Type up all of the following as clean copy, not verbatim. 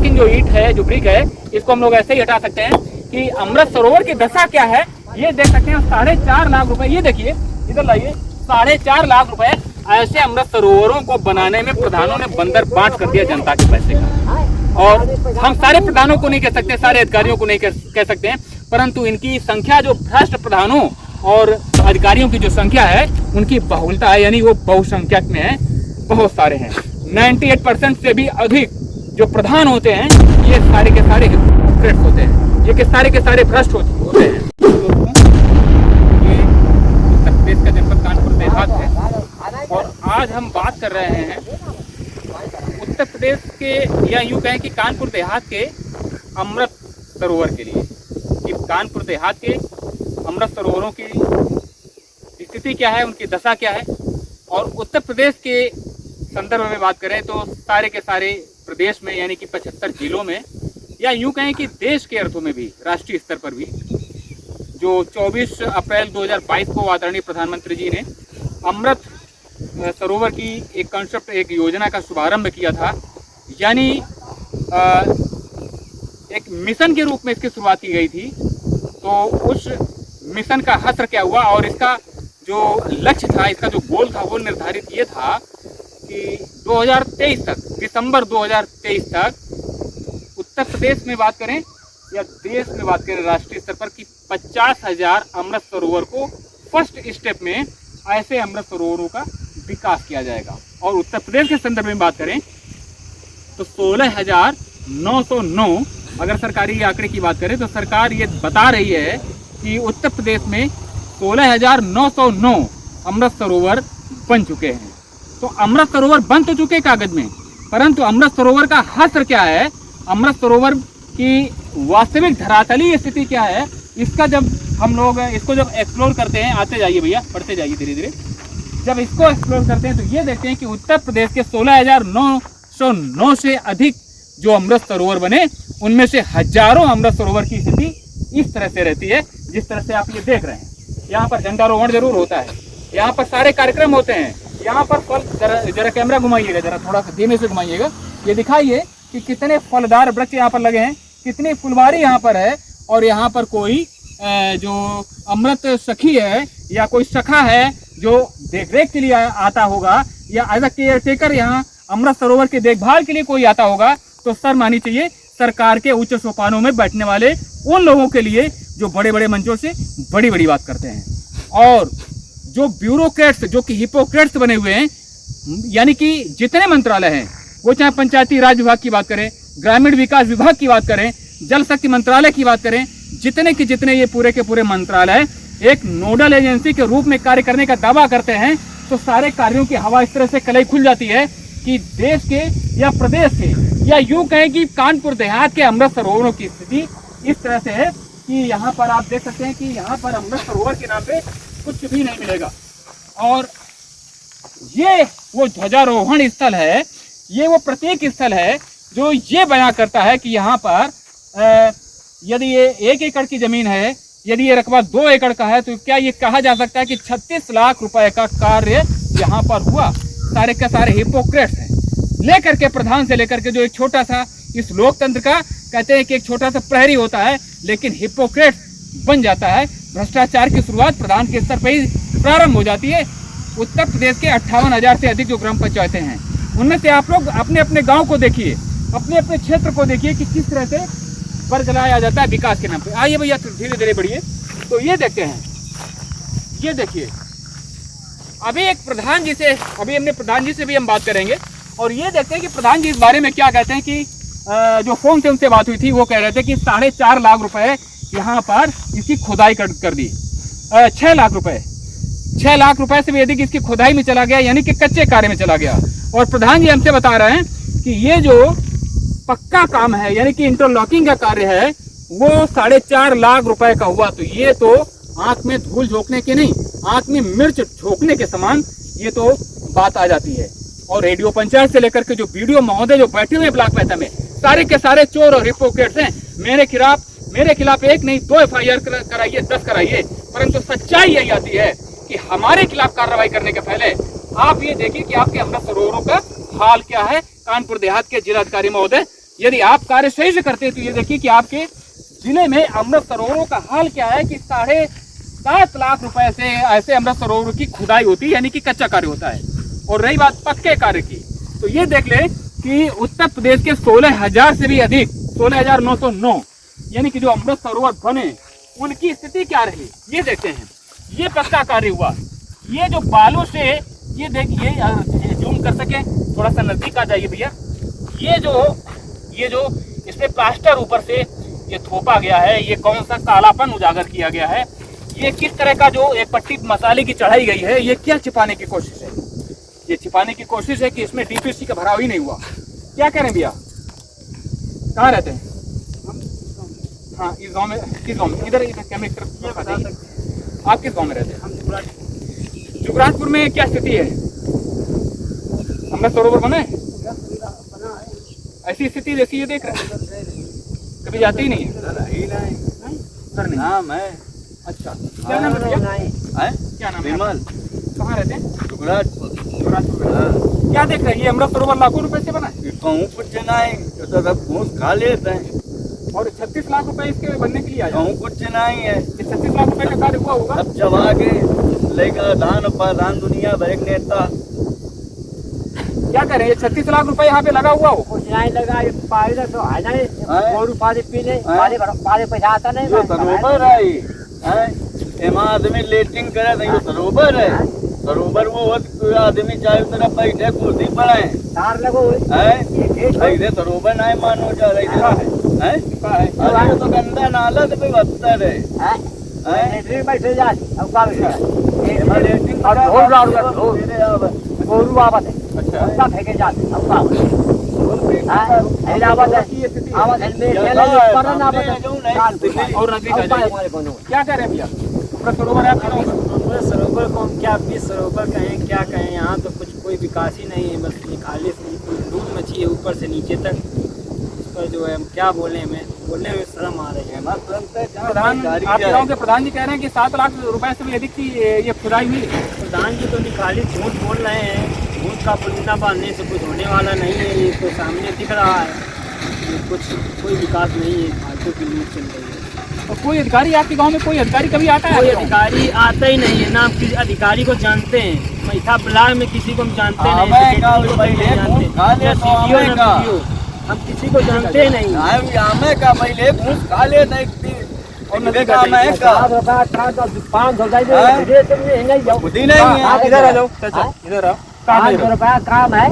लेकिन जो ईंट है, जो ब्रिक है, इसको हम लोग ऐसे ही हटा सकते हैं कि अमृत सरोवर की दशा क्या है ये देख सकते हैं। 4.5 लाख रुपए, ये देखिए, इधर लाइए, 4.5 लाख रुपए ऐसे अमृत सरोवरों को बनाने में प्रधानों ने बंदर बांट कर दिया जनता के पैसे का। और हम सारे प्रधानों को नहीं कह सकते, सारे अधिकारियों को नहीं कह सकते हैं, परंतु इनकी संख्या, जो भ्रष्ट प्रधानों और अधिकारियों की जो संख्या है उनकी बहुलता है, यानी वो बहुसंख्यक में है, बहुत सारे हैं। 98% से भी अधिक जो प्रधान होते हैं ये सारे के सारे हिपोक्रेट्स होते हैं, ये सारे के सारे भ्रष्ट होते हैं। ये उत्तर प्रदेश का जनपद कानपुर देहात है और आज हम बात कर रहे हैं उत्तर प्रदेश के, या यूँ कहें कि कानपुर देहात के अमृत सरोवर के लिए। कि कानपुर देहात के अमृत सरोवरों की स्थिति क्या है, उनकी दशा क्या है, और उत्तर प्रदेश के संदर्भ में बात करें तो सारे के सारे प्रदेश में, यानी कि 75 जिलों में, या यूं कहें कि देश के अर्थों में भी, राष्ट्रीय स्तर पर भी, जो 24 अप्रैल 2022 को आदरणीय प्रधानमंत्री जी ने अमृत सरोवर की एक कॉन्सेप्ट, एक योजना का शुभारंभ किया था, यानी एक मिशन के रूप में इसकी शुरुआत की गई थी। तो उस मिशन का हश्र क्या हुआ और इसका जो लक्ष्य था, इसका जो गोल था, वो निर्धारित ये था कि 2023 तक, दिसंबर 2023 तक उत्तर प्रदेश में बात करें या देश में बात करें राष्ट्रीय स्तर पर, कि 50,000 अमृत सरोवर को फर्स्ट स्टेप में ऐसे अमृत सरोवरों का विकास किया जाएगा। और उत्तर प्रदेश के संदर्भ में बात करें तो 16,909, अगर सरकारी आंकड़े की बात करें तो सरकार ये बता रही है कि उत्तर प्रदेश में 16,909 अमृत सरोवर बन चुके हैं। तो अमृत सरोवर बन तो चुके कागज में, परंतु अमृत सरोवर का हश्र क्या है, अमृत सरोवर की वास्तविक धरातलीय स्थिति क्या है, इसका जब हम लोग इसको जब एक्सप्लोर करते हैं, आते जाइए भैया, पढ़ते जाइए धीरे धीरे, जब इसको एक्सप्लोर करते हैं तो ये देखते हैं कि उत्तर प्रदेश के 16,909 से अधिक जो अमृत सरोवर बने, उनमें से हजारों अमृत सरोवर की स्थिति इस तरह से रहती है जिस तरह से आप ये देख रहे हैं। यहाँ पर झंडारोहण जरूर होता है, यहाँ पर सारे कार्यक्रम होते हैं, यहाँ पर फल, जरा कैमरा घुमाइएगा, जरा थोड़ा धीमे से घुमाइएगा, ये दिखाइए कि कितने फलदार वृक्ष यहाँ पर लगे हैं, कितनी फुलवारी यहाँ पर है, और यहाँ पर कोई जो अमृत सखी है या कोई सखा है जो देखरेख के लिए आता होगा, या एज अ केयर टेकर यहाँ अमृत सरोवर की देखभाल के लिए कोई आता होगा, तो सर मानी चाहिए सरकार के उच्च सोपानों में बैठने वाले उन लोगों के लिए जो बड़े बड़े मंचों से बड़ी बड़ी बात करते हैं। और जो ब्यूरोक्रेट्स, जो कि हिपोक्रेट्स बने हुए हैं, यानी कि जितने मंत्रालय हैं, वो चाहे पंचायती राज विभाग की बात करें, ग्रामीण विकास विभाग की बात करें, जल शक्ति मंत्रालय की बात करें, जितने के जितने ये पूरे के पूरे मंत्रालय एक नोडल एजेंसी के रूप में कार्य करने का दावा करते हैं, तो सारे कार्यों की हवा इस तरह से कलई खुल जाती है कि देश के या प्रदेश के, या यूं कहें कि कानपुर देहात के अमृत सरोवरों की स्थिति इस तरह से है कि यहाँ पर आप देख सकते हैं कि यहाँ पर अमृत सरोवर के नाम पे कुछ भी नहीं मिलेगा। और ये वो ध्वजारोहण स्थल है, ये वो प्रतीक स्थल है जो ये बयां करता है कि यहाँ पर यदि ये 1 एकड़ की जमीन है, यदि ये रकबा 2 एकड़ का है, तो क्या ये कहा जा सकता है कि 36 लाख रुपए का कार्य यहाँ पर हुआ। सारे के सारे हिपोक्रेट्स हैं, लेकर के प्रधान से लेकर के जो एक छोटा सा इस लोकतंत्र का कहते हैं कि एक छोटा सा प्रहरी होता है, लेकिन हिपोक्रेट्स बन जाता है। भ्रष्टाचार की शुरुआत प्रधान के स्तर पर ही प्रारंभ हो जाती है। उत्तर प्रदेश के 58,000 से अधिक जो ग्राम पंचायतें हैं, उनमें से आप लोग अपने अपने गांव को देखिए, अपने अपने क्षेत्र को देखिए कि किस तरह से बरगलाया जाता है विकास के नाम पे। आइए भैया धीरे धीरे बढ़िए। तो ये देखते हैं, ये देखिए, अभी एक प्रधान जी से, अभी हमने प्रधान जी से भी हम बात करेंगे, और ये देखते हैं कि प्रधान जी इस बारे में क्या कहते हैं। कि जो फोन से उनसे बात हुई थी, वो कह रहे थे कि 4.5 लाख रुपए यहाँ पर इसकी खुदाई कर दी। 6 लाख रुपए, 6 लाख रुपए से भी अधिक इसकी खुदाई में चला गया, यानी कि कच्चे कार्य में चला गया। और प्रधान जी हमसे बता रहे हैं कि ये जो पक्का काम है, यानी कि इंटरलॉकिंग का कार्य है, वो 4.5 लाख रुपए का हुआ। तो ये तो आंख में धूल झोंकने के नहीं, आंख में मिर्च झोंकने के समान ये तो बात आ जाती है। और रेडियो पंचायत से लेकर के जो वीडियो महोदय जो बैठे हुए ब्लॉक पैथा में, सारे के सारे चोर और हिपोक्रेट्स हैं। मेरे खिलाफ 1 नहीं 2 FIR कराइए, 10 कराइए, परंतु सच्चाई यही आती है कि हमारे खिलाफ कार्रवाई करने के पहले आप ये देखिए कि आपके अमृत सरोवरों का हाल क्या है। कानपुर देहात के जिलाधिकारी महोदय यदि आप कार्य सही से करते हैं तो ये देखिए कि आपके जिले में अमृत सरोवरों का हाल क्या है कि 7.5 लाख रुपए से ऐसे अमृत सरोवरों की खुदाई होती है, यानी कि कच्चा कार्य होता है। और रही बात पक्के कार्य की, तो ये देख ले कि उत्तर प्रदेश के 16,000 से भी अधिक 16,909 यानी कि जो अमृत सरोवर बने उनकी स्थिति क्या रही, ये देखते हैं। ये पक्का कार्य हुआ, ये जो बालू से, ये देखिए, जूम कर सके थोड़ा सा नजदीक आ जाइए भैया, ये जो इसमें प्लास्टर ऊपर से ये थोपा गया है, ये कौन सा कालापन उजागर किया गया है, ये किस तरह का जो एक पट्टी मसाले की चढ़ाई गई है, ये क्या छिपाने की कोशिश है? ये छिपाने की कोशिश है कि इसमें डीपीसी का भराव ही नहीं हुआ। क्या करें भैया, कहाँ रहते हैं? हाँ, इस गांव में, किस गांव में? इधर कैमरे की तरफ बताइए, आप किस गांव में रहते हैं? हम जुगराजपुर में क्या स्थिति है? अमृत सरोवर बना है? ऐसी स्थिति जैसी ये देख रहे हैं, कभी जाते ही नहीं है? सर नाम है। अच्छा, क्या नाम है भैया? क्या नाम है? विमल। कहाँ रहते हैं? जुगराजपुर। क्या देख रहे हैं, ये अमृत सरोवर लाखों रुपए से बना है? कहूँ कुछ नहीं, तो सब घूस खा लेते हैं। और 36 लाख रुपए इसके बनने के लिए आया? कहूँ कुछ नहीं है। 36 लाख रुपए का कार्य हुआ होगा? सब चबा के लेकर दान दुनिया भर एक नेता। क्या करें, ये 36 लाख रुपए यहाँ पे लगा हुआ हो? कुछ नहीं लगा, पानी तो है नहीं, पानी पीने पानी पैसा आता नहीं। सरोवर है, आदमी लेटिंग करे नहीं, सरोवर है। सरोवर वो आदमी चाहे तरफ बैठे कुर्सी पर है, सरोवर नहीं मानो जा रही है, तो गंदा नाला से भी बदतर है। क्या करें भैया, सरोवर को हम क्या अपनी सरोवर कहें, क्या कहें, यहाँ तो कुछ कोई विकास ही नहीं है, बस ये खाली दूध मची है ऊपर से नीचे तक। इस पर जो है हम क्या बोले, हमें बोलने में शर्म आ रही है। प्रधान, आप गाँव के प्रधान जी कह रहे हैं कि 7 लाख रुपए से भी अधिक की ये खुदाई हुई। प्रधान जी तो खाली झूठ बोल रहे हैं, झूठ का पुलिंदा बांधने से कुछ होने वाला नहीं है, ये तो सामने दिख रहा है, ये कुछ कोई विकास नहीं है, फालतू की न्यूज़ चल रही है। तो कोई अधिकारी आपके गांव में, कोई अधिकारी कभी आता है? कोई अधिकारी आता ही नहीं है, ना हम किसी अधिकारी को जानते हैं। मैथा ब्लॉक में किसी को हम जानते नहीं, हम किसी को जानते नहीं। इधर ₹500 काम है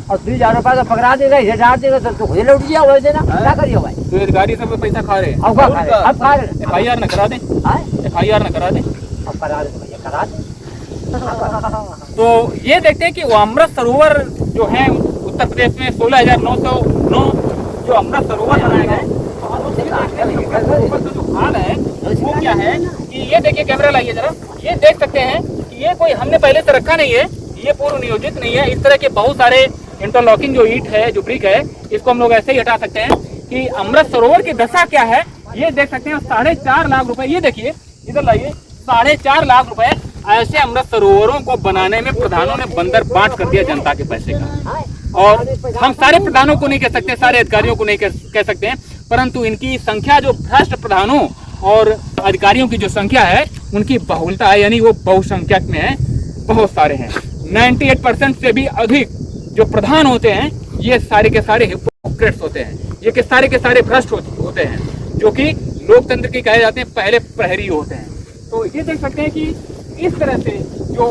और 2,000 रुपया तो पकड़ा देगा, इसे डाल देगा तो खुद लौट गया, वैसे ना क्या करिए भाई? तो अधिकारी सब पैसा खा रहे हैं, अब खा रहे FIR न करा दें, FIR न करा दें, अब करा दे भैया, करा दे। तो ये देखते हैं कि वो अमृत सरोवर जो है उत्तर प्रदेश में 16,909 जो अमृत सरोवर बनाए गए, जो हाल है वो क्या है कि ये देखिए, कैमरा लाइए जरा, ये देख सकते हैं कि ये कोई हमने पहले से रखा नहीं है, ये पूर्व नियोजित नहीं है। इस तरह के बहुत सारे इंटरलॉकिंग जो ईंट है, जो ब्रिक है, इसको हम लोग ऐसे ही हटा सकते हैं। कि अमृत सरोवर की दशा क्या है ये देख सकते हैं। 4.5 लाख रुपए, ये देखिए, इधर लाइए, 4.5 लाख रुपए ऐसे अमृत सरोवरों को बनाने में प्रधानों ने बंदर बांट कर दिया जनता के पैसे का। और हम सारे प्रधानों को नहीं कह सकते, सारे अधिकारियों को नहीं कह सकते हैं, परंतु इनकी संख्या, जो भ्रष्ट प्रधानों और अधिकारियों की जो संख्या है, उनकी बहुलता है, यानी वो बहुसंख्यक में है, बहुत सारे हैं। 98% से भी अधिक जो प्रधान होते हैं, ये सारे के सारे हिपोक्रेट्स होते हैं, ये के सारे भ्रष्ट होते हैं, जो कि लोकतंत्र के कहे जाते हैं पहले प्रहरी होते हैं। तो ये देख सकते हैं कि इस तरह से जो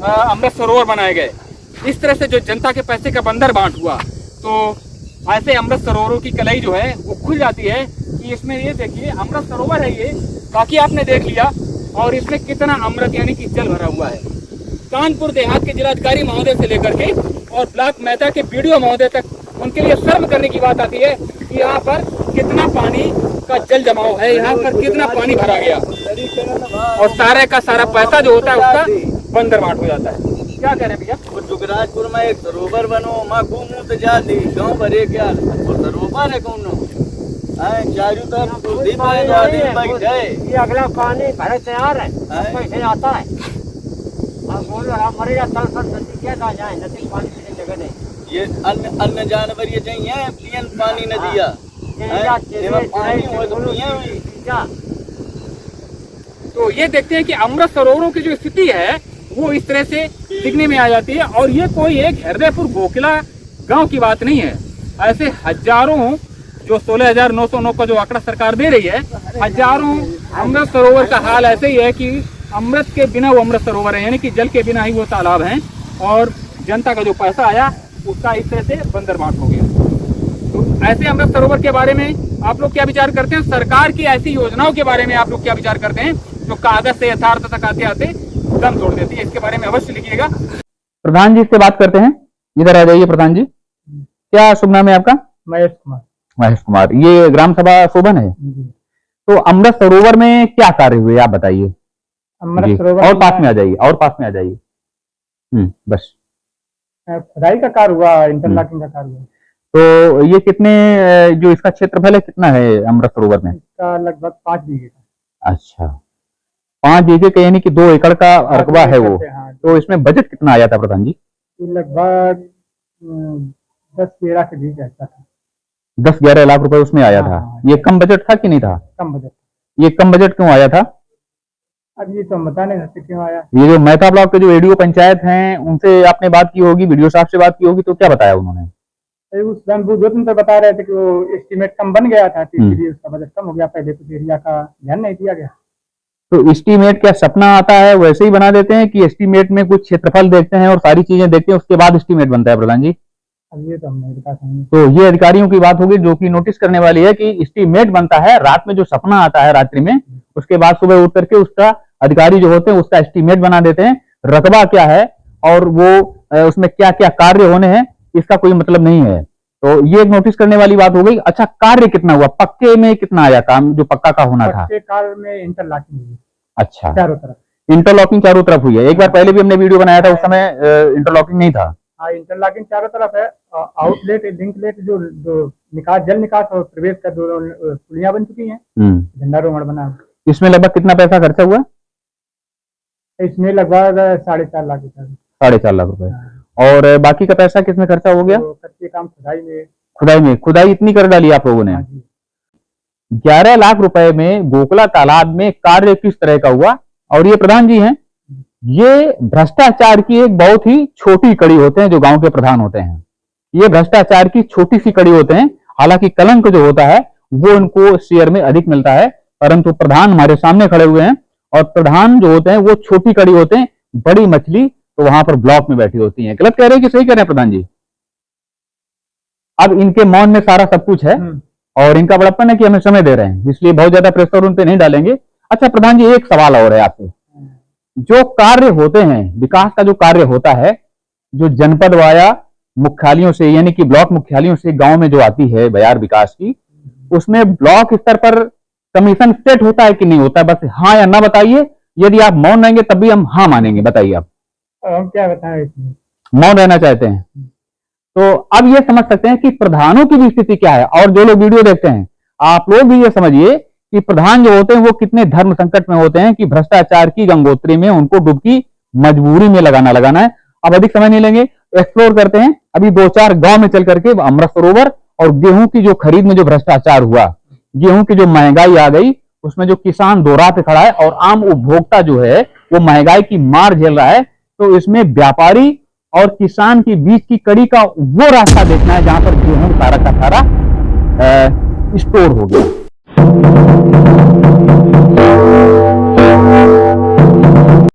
अमृत सरोवर बनाए गए, इस तरह से जो जनता के पैसे का बंदर बांट हुआ, तो ऐसे अमृत सरोवरों की कलई जो है वो खुल जाती है कि इसमें, ये देखिए, अमृत सरोवर है ये, बाकी आपने देख लिया, और इसमें कितना अमृत यानी कि जल भरा हुआ है। कानपुर देहात के जिलाधिकारी महोदय से लेकर के और ब्लॉक मेहता के BDO महोदय तक, उनके लिए शर्म करने की बात आती है कि यहाँ पर कितना पानी का जल जमाव है, यहाँ पर कितना पानी भरा गया, और सारे का सारा पैसा जो होता है उसका बंदर बांट हो जाता है। क्या कह रहे हैं भैया? जुगराजपुर में एक सरोवर बनो, माँ घूमू तो जाती गाँव भरे क्या सरोवर है, कौन चारों तरफ ये अगला पानी भरे तैयार है, कैसे आता है? बोल रहा मरेगा तल पर नदी क्या जाए, नदी पानी पीने जगह नहीं। ये अन्य जानवर ये चाहिए पियन पानी न दिया तो ये देखते हैं कि अमृत सरोवरों की जो स्थिति है वो इस तरह से दिखने में आ जाती है। और ये कोई एक हृदयपुर गोखला गांव की बात नहीं है, ऐसे हजारों जो 16,909 का जो आंकड़ा सरकार दे रही है, हजारों अमृत सरोवर का हाल ऐसे ही है कि अमृत के बिना वो अमृत सरोवर है, यानी कि जल के बिना ही वो तालाब हैं और जनता का जो पैसा आया उसका इस तरह से बंदरबाट हो गया। तो ऐसे अमृत सरोवर के बारे में आप लोग क्या विचार करते हैं? सरकार की ऐसी योजनाओं के बारे में आप लोग क्या विचार करते हैं जो कागज से यथार्थ तक आते आते दम तोड़ देती है? इसके बारे में अवश्य लिखिएगा। प्रधान जी से बात करते हैं, इधर आ जाइए। प्रधान जी, क्या शुभ नाम है आपका? महेश कुमार। महेश कुमार, ये ग्राम सभा शोभन है। तो अमृत सरोवर में क्या कार्य हुए आप बताइए। अमृत सरोवर और पास में आ जाइए, और पास में आ जाइए। बस खुदाई का कार्य हुआ, इंटरलॉकिंग का कार्य हुआ। तो ये कितने, जो इसका क्षेत्रफल है कितना है अमृत सरोवर में? इसका लगभग 5 बीघे का। अच्छा, 5 बीघे का, यानी कि 2 एकड़ का रकबा है वो। हाँ। तो इसमें बजट कितना आया था प्रधान जी? लगभग 10-13 के बीच ऐसा था। 10-11 लाख रुपए उसमें आया था। हाँ। ये कम बजट था कि नहीं था? कम बजट। ये कम बजट क्यों आया था? अब ये तो हम बता नहीं सकते क्यों आया। ये जो मेहता ब्लॉक के जो एडीओ पंचायत हैं उनसे आपने बात की होगी, वीडियो साहब से बात की होगी, तो क्या बताया उन्होंने? उस दिन 2 दिन से बता रहे थे कि वो एस्टीमेट कम बन गया था, इसलिए उसका बजट कम हो गया। पहले कुछ एरिया का ध्यान नहीं दिया गया। तो एस्टीमेट क्या सपना आता है वैसे ही बना देते हैं कि एस्टीमेट में कुछ क्षेत्रफल देखते हैं और सारी चीजें देखते हैं उसके बाद एस्टीमेट बनता है प्रधान जी? अब ये तो हम नहीं बता सकते। तो ये अधिकारियों की बात होगी जो कि नोटिस करने वाली है कि एस्टीमेट बनता है रात में, जो सपना आता है रात्रि में, उसके बाद सुबह उठ करके उसका अधिकारी जो होते हैं उसका एस्टीमेट बना देते हैं। रकबा क्या है और वो उसमें क्या क्या कार्य होने हैं इसका कोई मतलब नहीं है। तो ये एक नोटिस करने वाली बात हो गई। अच्छा, कार्य कितना हुआ? पक्के में कितना आया काम जो पक्का का होना था? पक्के कार्य में इंटरलॉकिंग हुई। अच्छा, चारों तरफ इंटरलॉकिंग चारों तरफ हुई है। एक बार पहले भी हमने वीडियो बनाया था, उस समय इंटरलॉकिंग नहीं था। हाँ, इंटरलॉकिंग चारों तरफ है। आउटलेट, लिंकलेट, जो निकास, जल निकास और प्रवेश का 2 पुलियां बन चुकी हैं। झंडारोहण बना। इसमें लगभग कितना पैसा खर्चा हुआ? इसमें लगभग 4.5 लाख रुपए। 4.5 लाख रुपए। और बाकी का पैसा किसमें खर्चा हो गया? तो कच्चे काम खुदाई में खुदाई इतनी कर डाली आप लोगों ने? 11 लाख रुपए में गोखला तालाब में कार्य किस तरह का हुआ? और ये प्रधान जी हैं, ये भ्रष्टाचार की एक बहुत ही छोटी कड़ी होते हैं जो गांव के प्रधान होते हैं। ये भ्रष्टाचार की छोटी सी कड़ी होते हैं। हालांकि कलंक जो होता है वो उनको शेयर में अधिक मिलता है, परंतु प्रधान हमारे सामने खड़े हुए हैं और प्रधान जो होते हैं वो छोटी कड़ी होते हैं। बड़ी मछली तो वहां पर ब्लॉक में बैठी होती है। गलत कह रहे हैं कि सही कह रहे हैं प्रधान जी? अब इनके मौन में सारा सब कुछ है और इनका बड़प्पन है कि हमें समय दे रहे हैं, इसलिए बहुत ज्यादा प्रेशर उन पे नहीं डालेंगे। अच्छा प्रधान जी, एक सवाल और है आपसे। जो कार्य होते हैं, विकास का जो कार्य होता है, जो जनपद वाया मुख्यालयों से यानी कि ब्लॉक मुख्यालयों से गांव में जो आती है बयार विकास की, उसमें ब्लॉक स्तर पर कमीशन सेट होता है कि नहीं होता है? बस हाँ या ना बताइए। यदि आप मौन रहेंगे तब भी हम हाँ मानेंगे। बताइए आप। हम क्या बताएं इसमें? मौन रहना चाहते हैं तो अब ये समझ सकते हैं कि प्रधानों की भी स्थिति क्या है। और जो लोग वीडियो देखते हैं, आप लोग भी ये समझिए कि प्रधान जो होते हैं वो कितने धर्म संकट में होते हैं कि भ्रष्टाचार की गंगोत्री में उनको डुबकी मजबूरी में लगाना है। अब अधिक समय नहीं लेंगे, एक्सप्लोर करते हैं। अभी 2-4 गांव में चल करके अमृत सरोवर और गेहूं की जो खरीद में जो भ्रष्टाचार हुआ, गेहूं की जो महंगाई आ गई, उसमें जो किसान दो राह पे खड़ा है और आम उपभोक्ता जो है वो महंगाई की मार झेल रहा है। तो इसमें व्यापारी और किसान के बीच की कड़ी का वो रास्ता देखना है जहां पर गेहूं सारा का सारा स्टोर हो गया।